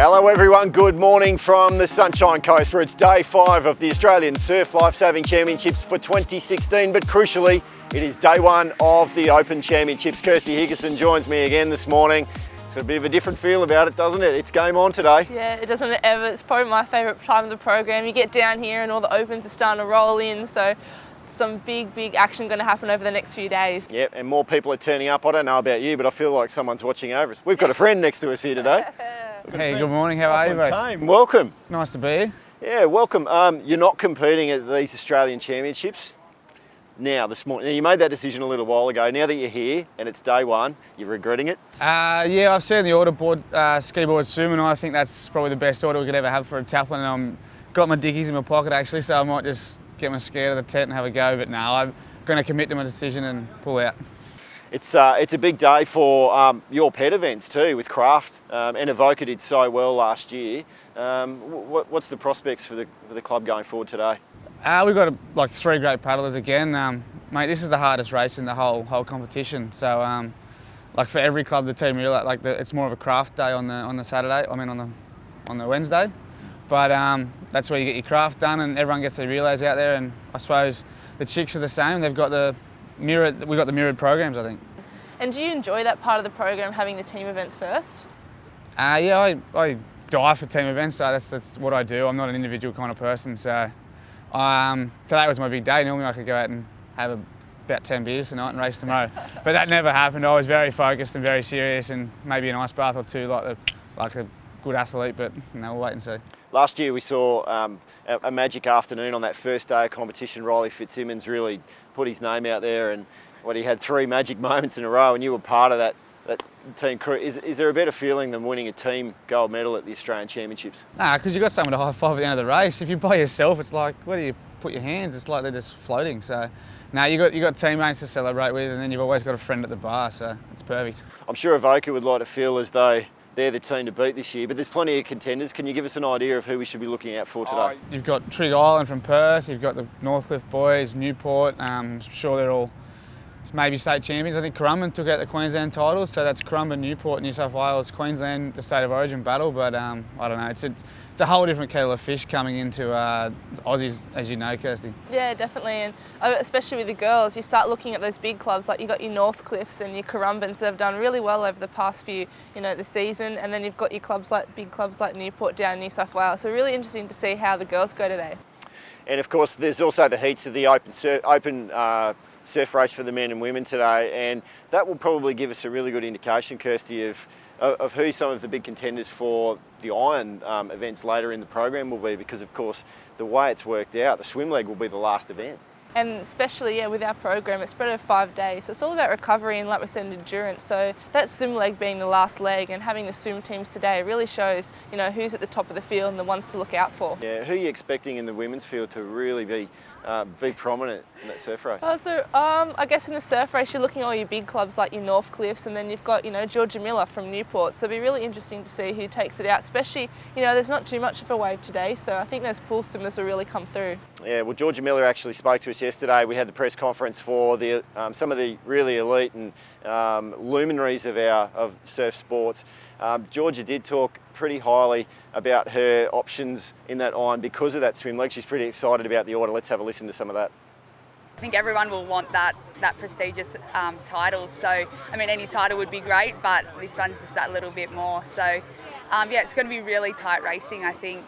Hello everyone, good morning from the Sunshine Coast where it's day 5 of the Australian Surf Lifesaving Championships for 2016, but crucially it is day 1 of the Open Championships. Kirsty Higgison joins me again this morning. It's got a bit of a different feel about it, doesn't it? It's game on today. Yeah, it doesn't ever. It's probably my favourite time of the program. You get down here and all the Opens are starting to roll in, so some big action going to happen over the next few days. Yep, and more people are turning up. I don't know about you, but I feel like someone's watching over us. We've got a friend next to us here today. Hey, good morning. How are you both? TAME, welcome. Nice to be here. Yeah, welcome. You're not competing at these Australian Championships now this morning. Now, you made that decision a little while ago. Now that you're here and it's day 1, you're regretting it? Yeah, I've seen the order board, ski board swim, and I think that's probably the best order we could ever have for a taplin. And I've got my dickies in my pocket actually, so I might just get my ski out of the tent and have a go. But no, I'm going to commit to my decision and pull out. It's a big day for your pet events too, with craft. And Evoca did so well last year. What's the prospects for the club going forward today? We've got like 3 great paddlers again. Mate, this is the hardest race in the whole competition. So, like for every club, the team realize it's more of a craft day on the Saturday. I mean on the Wednesday. But that's where you get your craft done, and everyone gets their relays out there. And I suppose the chicks are the same. They've got we've got the mirrored programs, I think. And do you enjoy that part of the program, having the team events first? Yeah, I die for team events, so that's what I do. I'm not an individual kind of person, so today was my big day. Normally I could go out and have about 10 beers tonight and race tomorrow, but that never happened. I was very focused and very serious, and maybe an ice bath or two like a good athlete, but we'll wait and see. Last year we saw a magic afternoon on that first day of competition. Riley Fitzsimmons really put his name out there, and he had 3 magic moments in a row, and you were part of that team crew. Is there a better feeling than winning a team gold medal at the Australian Championships? Nah, because you've got someone to high five at the end of the race. If you're by yourself, it's like, where do you put your hands? It's like they're just floating. So, no, you got teammates to celebrate with, and then you've always got a friend at the bar, so it's perfect. I'm sure Evoca would like to feel as though they're the team to beat this year, but there's plenty of contenders. Can you give us an idea of who we should be looking out for today? You've got Trig Island from Perth, you've got the Northcliffe boys, Newport. I'm sure they're all maybe state champions. I think Currumbin took out the Queensland titles, so that's Currumbin, Newport, New South Wales, Queensland, the State of Origin battle. But I don't know, it's a whole different kettle of fish coming into Aussies, as you know, Kirsty. Yeah, definitely, and especially with the girls, you start looking at those big clubs, like you've got your Northcliffes and your Currumbins that have done really well over the past few, the season, and then you've got your big clubs like Newport down in New South Wales. So really interesting to see how the girls go today. And of course, there's also the heats of the Open surf race for the men and women today, and that will probably give us a really good indication, Kirsty, of who some of the big contenders for the Iron events later in the program will be, because of course the way it's worked out, the swim leg will be the last event. And especially, with our program, it's spread over 5 days, so it's all about recovery and, like we said, endurance. So that swim leg being the last leg, and having the swim teams today really shows, who's at the top of the field and the ones to look out for. Yeah, who are you expecting in the women's field to really be prominent in that surf race? I guess in the surf race, you're looking at all your big clubs like your Northcliffes, and then you've got, Georgia Miller from Newport. So it'll be really interesting to see who takes it out, especially, there's not too much of a wave today, so I think those pool swimmers will really come through. Yeah, well, Georgia Miller actually spoke to us yesterday. We had the press conference for some of the really elite and luminaries of surf sports. Georgia did talk pretty highly about her options in that iron because of that swim leg. She's pretty excited about the order. Let's have a listen to some of that. I think everyone will want that prestigious title. So, I mean, any title would be great, but this one's just that little bit more. So, yeah, it's going to be really tight racing. I think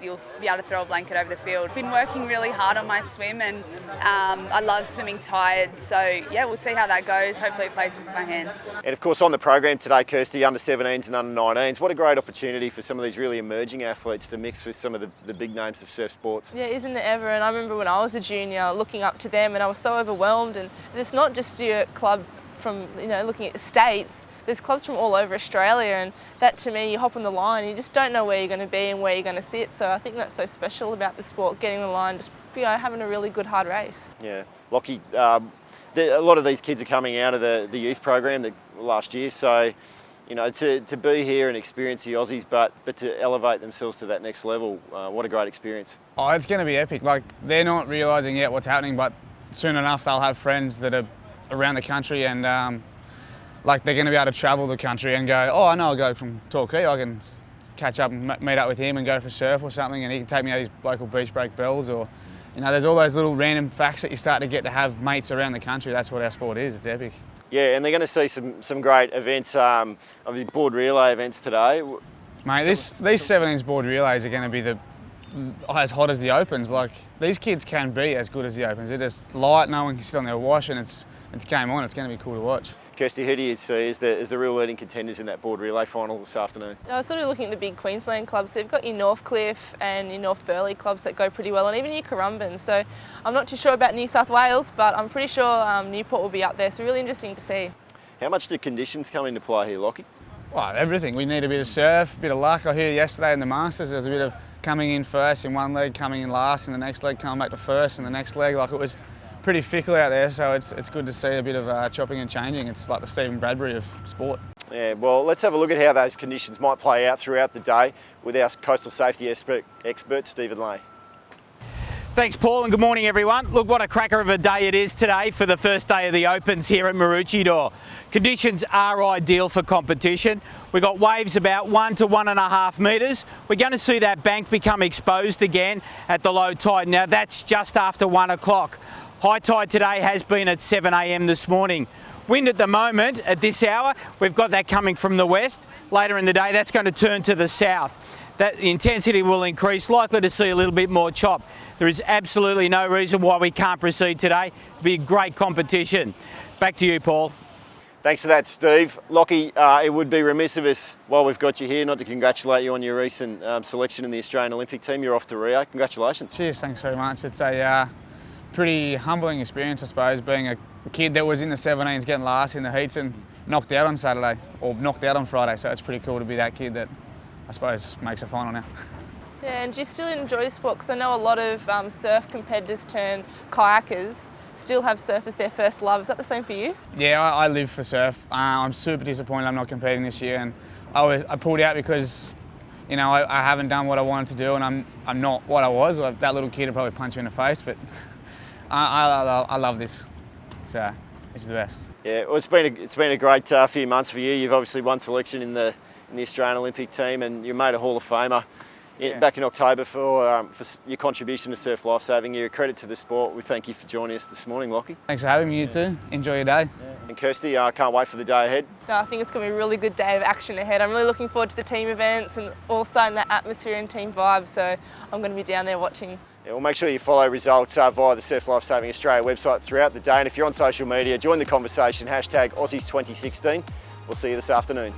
you'll be able to throw a blanket over the field. Been working really hard on my swim, and I love swimming tired. So, yeah, we'll see how that goes. Hopefully it plays into my hands. And of course, on the program today, Kirsty, under 17s and under 19s, what a great opportunity for some of these really emerging athletes to mix with some of the big names of surf sports. Yeah, isn't it ever? And I remember when I was a junior looking up to them, and I was so overwhelmed. And it's not just your club from, looking at the States. There's clubs from all over Australia, and that, to me, you hop on the line, you just don't know where you're going to be and where you're going to sit. So I think that's so special about the sport, getting the line, just having a really good hard race. Yeah, Lockie, a lot of these kids are coming out of the youth program last year, so to be here and experience the Aussies, but to elevate themselves to that next level, what a great experience. Oh, it's going to be epic. Like, they're not realising yet what's happening, but soon enough they'll have friends that are around the country, and like they're going to be able to travel the country and go, oh, I know I'll go from Torquay, I can catch up and meet up with him and go for a surf or something, and he can take me out his local beach break bells, or there's all those little random facts that you start to get to have mates around the country. That's what our sport is. It's epic. Yeah, and they're going to see some great events of the board relay events today. Mate, these 17s board relays are going to be as hot as the Opens. Like, these kids can be as good as the Opens. They're just light, no one can sit on their wash, and it's game on. It's going to be cool to watch. Kirsty, who do you see as the real leading contenders in that board relay final this afternoon? I was sort of looking at the big Queensland clubs. So you've got your Northcliffe and your North Burleigh clubs that go pretty well, and even your Currumbin. So I'm not too sure about New South Wales, but I'm pretty sure Newport will be up there. So really interesting to see. How much do conditions come into play here, Lockie? Well, everything. We need a bit of surf, a bit of luck. I heard yesterday in the Masters there was a bit of coming in first in one leg, coming in last in the next leg, coming back to first in the next leg. Like, it was pretty fickle out there, so it's good to see a bit of chopping and changing. It's like the Stephen Bradbury of sport. Yeah, well, let's have a look at how those conditions might play out throughout the day with our coastal safety expert, Stephen Leahy. Thanks, Paul, and good morning, everyone. Look, what a cracker of a day it is today for the first day of the Opens here at Maroochydore. Conditions are ideal for competition. We've got waves about 1 to 1.5 metres. We're going to see that bank become exposed again at the low tide. Now, that's just after 1 o'clock. High tide today has been at 7 a.m. this morning. Wind at the moment, at this hour, we've got that coming from the west. Later in the day, that's going to turn to the south. That intensity will increase, likely to see a little bit more chop. There is absolutely no reason why we can't proceed today. It'll be a great competition. Back to you, Paul. Thanks for that, Steve. Lockie, it would be remiss of us while we've got you here not to congratulate you on your recent selection in the Australian Olympic team. You're off to Rio. Congratulations. Cheers, thanks very much. It's a pretty humbling experience, I suppose, being a kid that was in the 17s getting last in the heats and knocked out on Saturday, or knocked out on Friday, so it's pretty cool to be that kid that I suppose makes a final now. Yeah, and do you still enjoy sport? Because I know a lot of surf competitors turn kayakers, still have surf as their first love. Is that the same for you? Yeah, I live for surf. I'm super disappointed I'm not competing this year, and I pulled out because I haven't done what I wanted to do, and I'm not what I was. That little kid would probably punch me in the face, but I love this, so it's the best. Yeah, well, it's been a great few months for you. You've obviously won selection in the Australian Olympic team, and you made a Hall of Famer back in October for your contribution to surf lifesaving. You're a credit to the sport. We thank you for joining us this morning, Lockie. Thanks for having me, you too. Enjoy your day. Yeah. And Kirsty, I can't wait for the day ahead. No, I think it's going to be a really good day of action ahead. I'm really looking forward to the team events and also in that atmosphere and team vibe, so I'm going to be down there watching. Yeah, well, make sure you follow results via the Surf Lifesaving Australia website throughout the day, and if you're on social media, join the conversation, #Aussies 2016. We'll see you this afternoon.